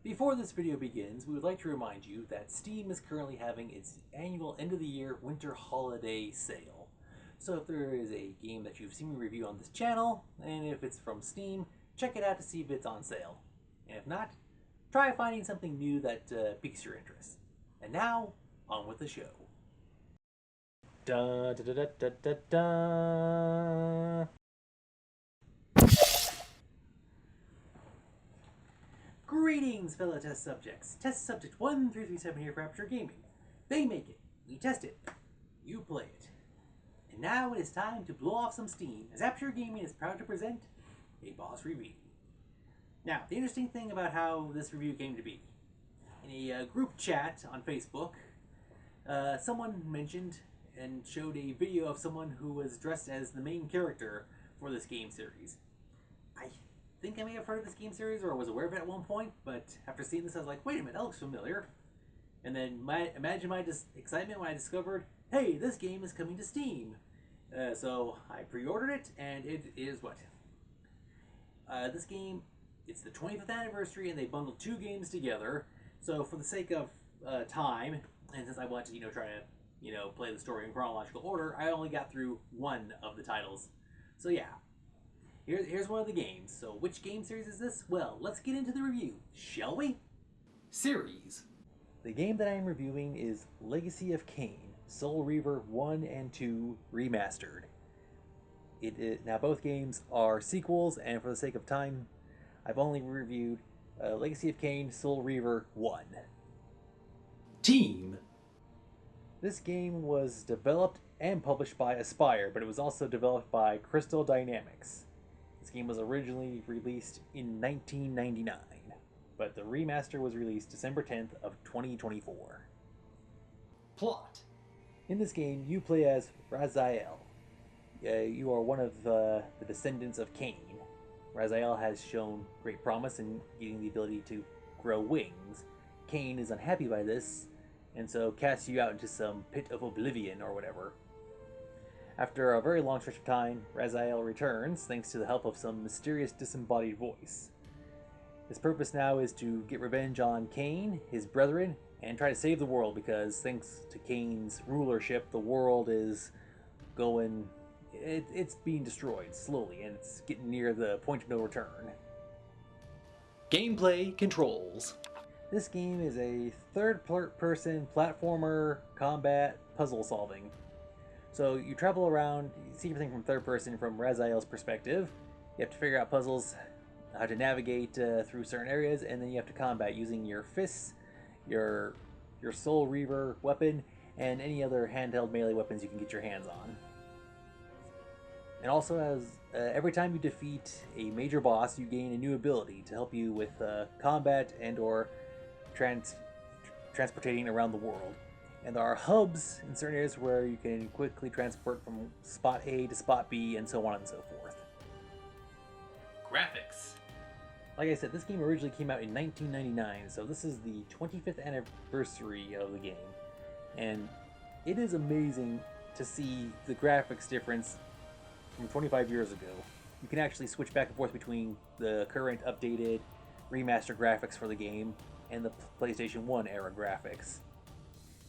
Before this video begins, we would like to remind you that Steam is currently having its annual end-of-the-year winter holiday sale. So if there is a game that you've seen me review on this channel, and if it's from Steam, check it out to see if it's on sale. And if not, try finding something new that piques your interest. And now, on with the show. Da da da da da da. Greetings, fellow test subjects. Test subject 1337 here for Aperture Gaming. They make it, we test it, you play it. And now it is time to blow off some steam, as Aperture Gaming is proud to present a B.O.S. review. Now, the interesting thing about how this review came to be, in a group chat on Facebook, someone mentioned and showed a video of someone who was dressed as the main character for this game series. I think I may have heard of this game series or was aware of it at one point, but after seeing this I was like, wait a minute, that looks familiar. And then imagine my excitement when I discovered, hey, this game is coming to Steam. So I pre-ordered it, and it is what? This game, it's the 25th anniversary, and they bundled two games together. So for the sake of time, and since I want to, try to, play the story in chronological order, I only got through one of the titles. So yeah, here's one of the games. So which game series is this? Well, let's get into the review, shall we? Series. The game that I am reviewing is Legacy of Kain, Soul Reaver 1 and 2 Remastered. Now both games are sequels, and for the sake of time, I've only reviewed Legacy of Kain, Soul Reaver 1. Team. This game was developed and published by Aspyr, but it was also developed by Crystal Dynamics. This game was originally released in 1999, but the remaster was released December 10th of 2024. Plot. In this game, you play as Raziel. You are one of the descendants of Kain. Raziel has shown great promise in getting the ability to grow wings. Kain is unhappy by this, and so casts you out into some pit of oblivion or whatever. After a very long stretch of time, Raziel returns thanks to the help of some mysterious disembodied voice. His purpose now is to get revenge on Kain, his brethren, and try to save the world, because thanks to Kain's rulership, the world is going... It's being destroyed slowly, and it's getting near the point of no return. Gameplay controls. This game is a third-person platformer, combat, puzzle solving. So you travel around, you see everything from third person, from Raziel's perspective. You have to figure out puzzles, how to navigate through certain areas, and then you have to combat using your fists, your Soul Reaver weapon, and any other handheld melee weapons you can get your hands on. And also, as every time you defeat a major boss, you gain a new ability to help you with combat and or transportating around the world. And there are hubs in certain areas where you can quickly transport from spot A to spot B, and so on and so forth. Graphics. Like I said, this game originally came out in 1999, so this is the 25th anniversary of the game. And it is amazing to see the graphics difference from 25 years ago. You can actually switch back and forth between the current updated remastered graphics for the game and the PlayStation 1 era graphics.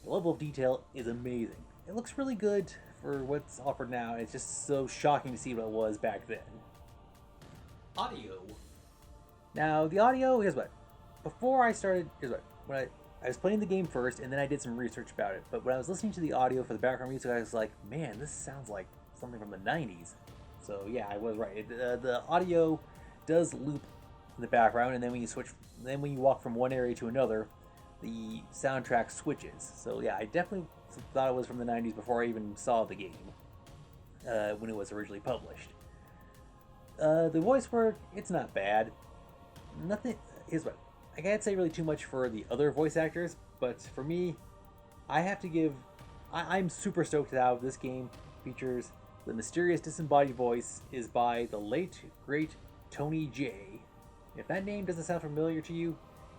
The level of detail is amazing. It looks really good for what's offered now. It's just so shocking to see what it was back then. Audio. Now, the audio, here's what. Before I started, when I was playing the game first, and then I did some research about it. But when I was listening to the audio for the background music, I was like, man, this sounds like something from the 90s. So yeah, I was right. The audio does loop in the background, and then when you walk from one area to another, the soundtrack switches. So yeah, I definitely thought it was from the 90s before I even saw the game when it was originally published. The voice work, it's not bad. Nothing is what I can't say really too much for the other voice actors, but for me, I have to give. I'm super stoked that this game features the mysterious disembodied voice is by the late great Tony Jay. If that name doesn't sound familiar to you,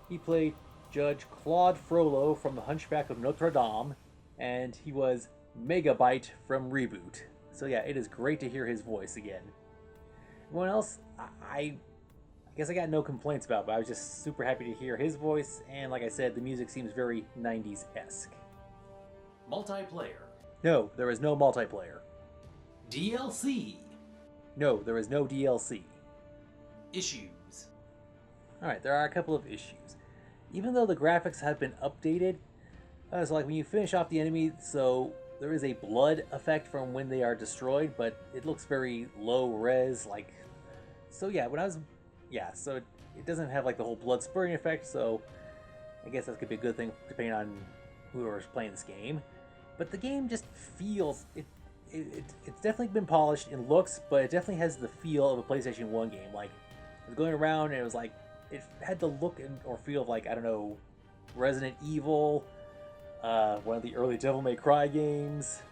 he played Judge Claude Frollo from The Hunchback of Notre Dame, and he was Megabyte from Reboot. So yeah, it is great to hear his voice again. Everyone else, I guess I got no complaints about, but I was just super happy to hear his voice, and like I said, the music seems very 90s-esque. Multiplayer. No, there is no multiplayer. DLC. No, there is no DLC. Issues. Alright, there are a couple of issues. Even though the graphics have been updated, so like when you finish off the enemy, so there is a blood effect from when they are destroyed, but it looks very low res, like, so yeah, so it doesn't have like the whole blood spurting effect, so I guess that could be a good thing depending on whoever's playing this game. But the game just feels it's definitely been polished in looks, but it definitely has the feel of a PlayStation 1 game. Like, I was going around and it was like, it had the look or feel of, like, I don't know, Resident Evil, one of the early Devil May Cry games.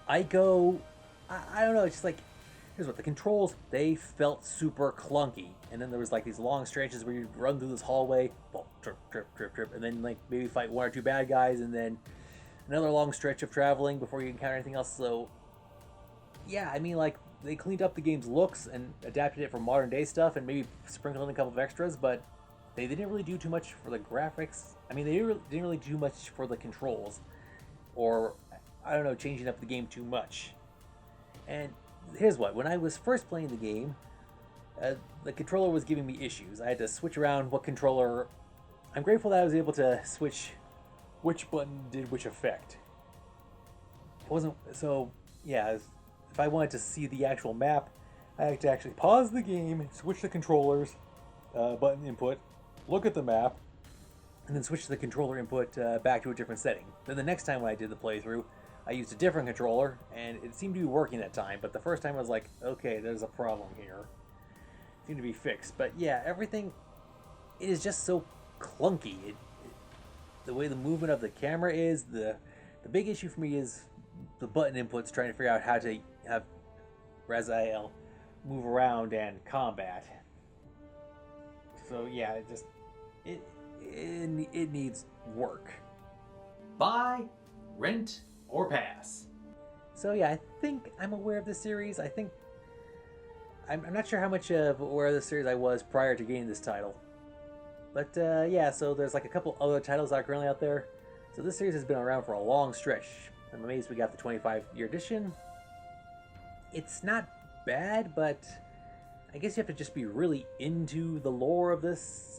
I don't know, it's just like, here's what, the controls, they felt super clunky. And then there was like these long stretches where you'd run through this hallway, trip, trip, trip, trip, and then like maybe fight one or two bad guys, and then another long stretch of traveling before you encounter anything else. So yeah, I mean, like, they cleaned up the game's looks and adapted it for modern day stuff and maybe sprinkled in a couple of extras, but they didn't really do too much for the graphics. I mean, they didn't really do much for the controls, or I don't know, changing up the game too much. And here's what, when I was first playing the game, the controller was giving me issues. I had to switch around what controller. I'm grateful that I was able to switch which button did which effect. It wasn't so. Yeah, if I wanted to see the actual map, I had to actually pause the game, switch the controllers, button input, look at the map, and then switch the controller input back to a different setting. Then the next time when I did the playthrough, I used a different controller, and it seemed to be working that time. But the first time I was like, okay, there's a problem here. It seemed to be fixed. But yeah, everything, it is just so clunky. The way the movement of the camera is, the big issue for me is the button inputs, trying to figure out how to have Raziel move around and combat. So yeah, it needs work. Buy, rent, or pass. So yeah, I think I'm aware of this series. I think I'm not sure how much aware of this series I was prior to getting this title. But yeah, so there's like a couple other titles that are currently out there. So this series has been around for a long stretch. I'm amazed we got the 25-year edition. It's not bad, but I guess you have to just be really into the lore of this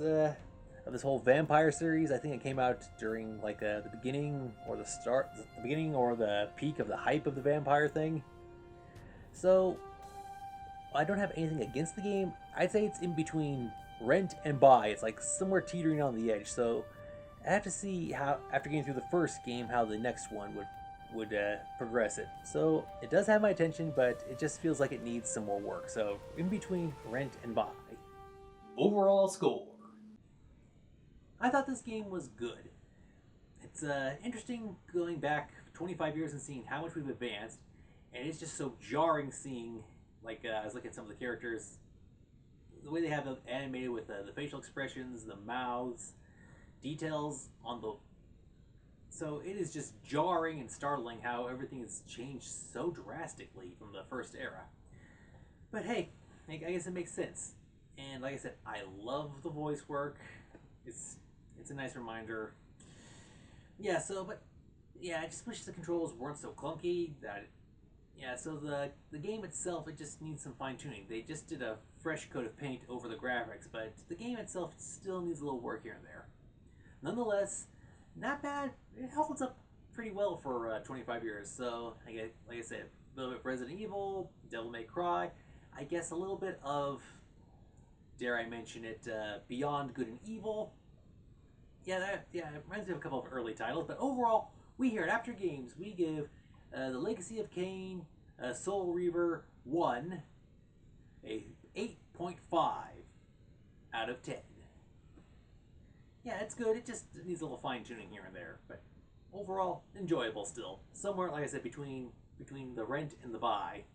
whole vampire series. I think it came out during like the beginning or the beginning or the peak of the hype of the vampire thing. So I don't have anything against the game. I'd say it's in between rent and buy. It's like somewhere teetering on the edge. So I have to see how, after getting through the first game, how the next one would progress it. So it does have my attention, but it just feels like it needs some more work. So in between rent and buy. Overall score. I thought this game was good. It's interesting going back 25 years and seeing how much we've advanced, and it's just so jarring seeing, like, I was looking at some of the characters, the way they have them animated with the facial expressions, the mouths, details on the. So it is just jarring and startling how everything has changed so drastically from the first era. But hey, I guess it makes sense. And like I said, I love the voice work. It's a nice reminder. Yeah, but I just wish the controls weren't so clunky. So the game itself, it just needs some fine tuning. They just did a fresh coat of paint over the graphics, but the game itself still needs a little work here and there. Nonetheless, not bad. It holds up pretty well for 25 years. So, like I said, a little bit of Resident Evil, Devil May Cry. I guess a little bit of, dare I mention it, Beyond Good and Evil. It reminds me of a couple of early titles. But overall, we here at Aperture Games, we give The Legacy of Kain, Soul Reaver 1 a 8.5 out of 10. Yeah, it's good. It just needs a little fine tuning here and there, but overall enjoyable still. Somewhere, like I said, between the rent and the buy.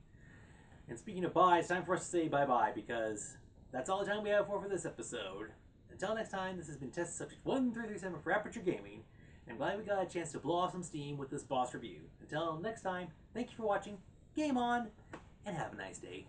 And speaking of buy, it's time for us to say bye-bye, because that's all the time we have for this episode. Until next time, this has been Test Subject 1337 for Aperture Gaming, and I'm glad we got a chance to blow off some steam with this boss review. Until next time, thank you for watching, game on, and have a nice day.